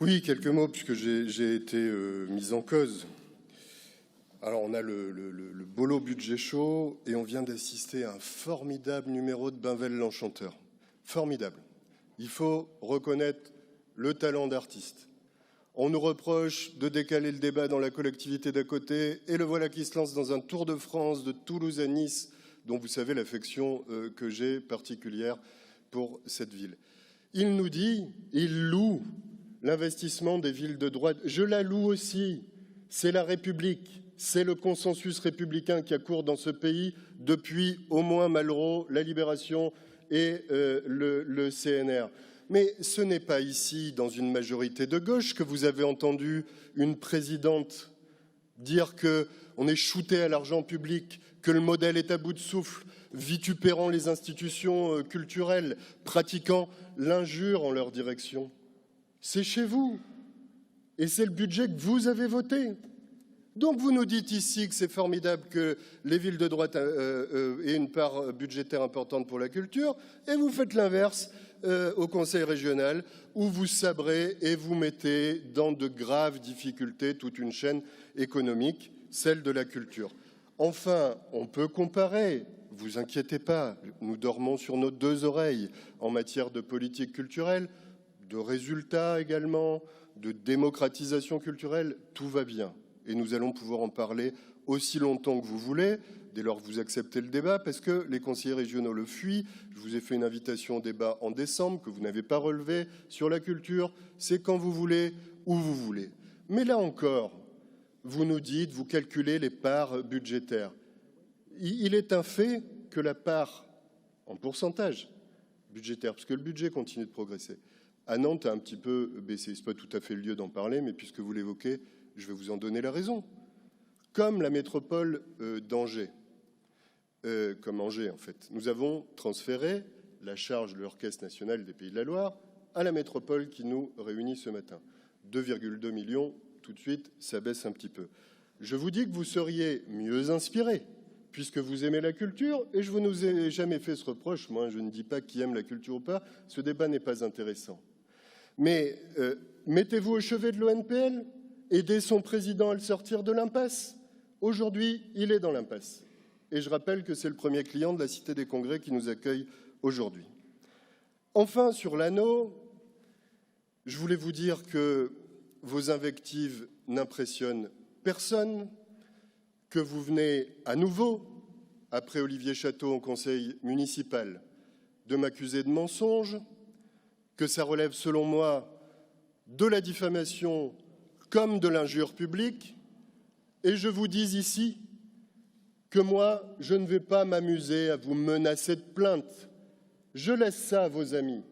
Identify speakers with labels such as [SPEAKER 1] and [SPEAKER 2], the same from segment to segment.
[SPEAKER 1] Oui, quelques mots, puisque j'ai été mis en cause. Alors, on a le Bolo Budget Show et on vient d'assister à un formidable numéro de Bainvel l'Enchanteur. Formidable. Il faut reconnaître le talent d'artiste. On nous reproche de décaler le débat dans la collectivité d'à côté et le voilà qui se lance dans un tour de France de Toulouse à Nice, dont vous savez l'affection que j'ai particulière pour cette ville. Il nous dit, il loue l'investissement des villes de droite. Je la loue aussi. C'est la République, c'est le consensus républicain qui accourt dans ce pays depuis au moins Malraux, la Libération et le CNR. Mais ce n'est pas ici, dans une majorité de gauche, que vous avez entendu une présidente dire qu'on est shooté à l'argent public, que le modèle est à bout de souffle, vitupérant les institutions culturelles, pratiquant l'injure en leur direction. C'est chez vous. Et c'est le budget que vous avez voté. Donc vous nous dites ici que c'est formidable que les villes de droite aient une part budgétaire importante pour la culture, et vous faites l'inverse au Conseil régional, où vous sabrez et vous mettez dans de graves difficultés toute une chaîne économique, celle de la culture. Enfin, on peut comparer, vous inquiétez pas, nous dormons sur nos deux oreilles en matière de politique culturelle, de résultats également, de démocratisation culturelle, tout va bien. Et nous allons pouvoir en parler aussi longtemps que vous voulez, dès lors que vous acceptez le débat, parce que les conseillers régionaux le fuient. Je vous ai fait une invitation au débat en décembre, que vous n'avez pas relevé, sur la culture. C'est quand vous voulez, où vous voulez. Mais là encore, vous nous dites, vous calculez les parts budgétaires. Il est un fait que la part, en pourcentage budgétaire, parce que le budget continue de progresser, à Nantes a un petit peu baissé. Ce n'est pas tout à fait le lieu d'en parler, mais puisque vous l'évoquez, je vais vous en donner la raison. Comme la métropole d'Angers, comme Angers en fait, nous avons transféré la charge de l'Orchestre national des Pays de la Loire à la métropole qui nous réunit ce matin. 2,2 millions, tout de suite, ça baisse un petit peu. Je vous dis que vous seriez mieux inspiré, puisque vous aimez la culture, et je ne vous ai jamais fait ce reproche. Moi, je ne dis pas qui aime la culture ou pas, ce débat n'est pas intéressant. Mais mettez-vous au chevet de l'ONPL, aidez son président à le sortir de l'impasse. Aujourd'hui, il est dans l'impasse. Et je rappelle que c'est le premier client de la Cité des Congrès qui nous accueille aujourd'hui. Enfin, sur l'anneau, je voulais vous dire que vos invectives n'impressionnent personne, que vous venez à nouveau, après Olivier Château en conseil municipal, de m'accuser de mensonge, que ça relève, selon moi, de la diffamation comme de l'injure publique, et je vous dis ici que moi, je ne vais pas m'amuser à vous menacer de plainte. Je laisse ça à vos amis.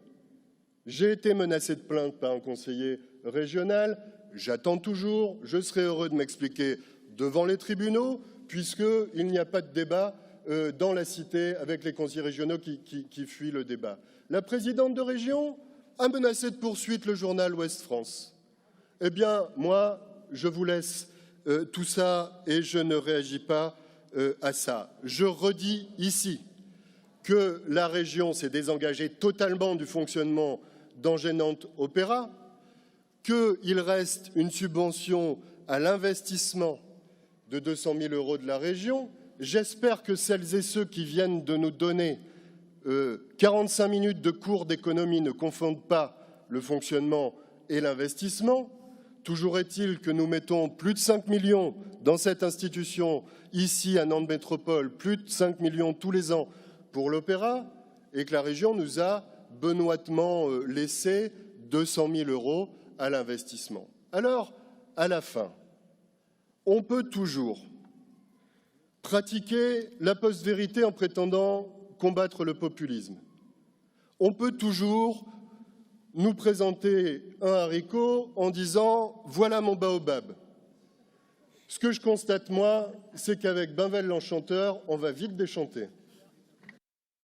[SPEAKER 1] J'ai été menacé de plainte par un conseiller régional, j'attends toujours, je serai heureux de m'expliquer devant les tribunaux, puisqu'il n'y a pas de débat dans la cité avec les conseillers régionaux qui fuient le débat. La présidente de région a menacé de poursuite le journal Ouest France. Eh bien, moi, je vous laisse tout ça et je ne réagis pas à ça. Je redis ici que la région s'est désengagée totalement du fonctionnement d'Angers-Nantes Opéra, qu'il reste une subvention à l'investissement de 200 000 € de la région. J'espère que celles et ceux qui viennent de nous donner 45 minutes de cours d'économie ne confondent pas le fonctionnement et l'investissement. Toujours est-il que nous mettons plus de 5 millions dans cette institution, ici à Nantes Métropole, plus de 5 millions tous les ans pour l'opéra, et que la région nous a benoîtement laissé 200 000 € à l'investissement. Alors, à la fin, on peut toujours pratiquer la post-vérité en prétendant combattre le populisme. On peut toujours nous présenter un haricot en disant « voilà mon baobab ». Ce que je constate, moi, c'est qu'avec Bainvel l'Enchanteur, on va vite déchanter.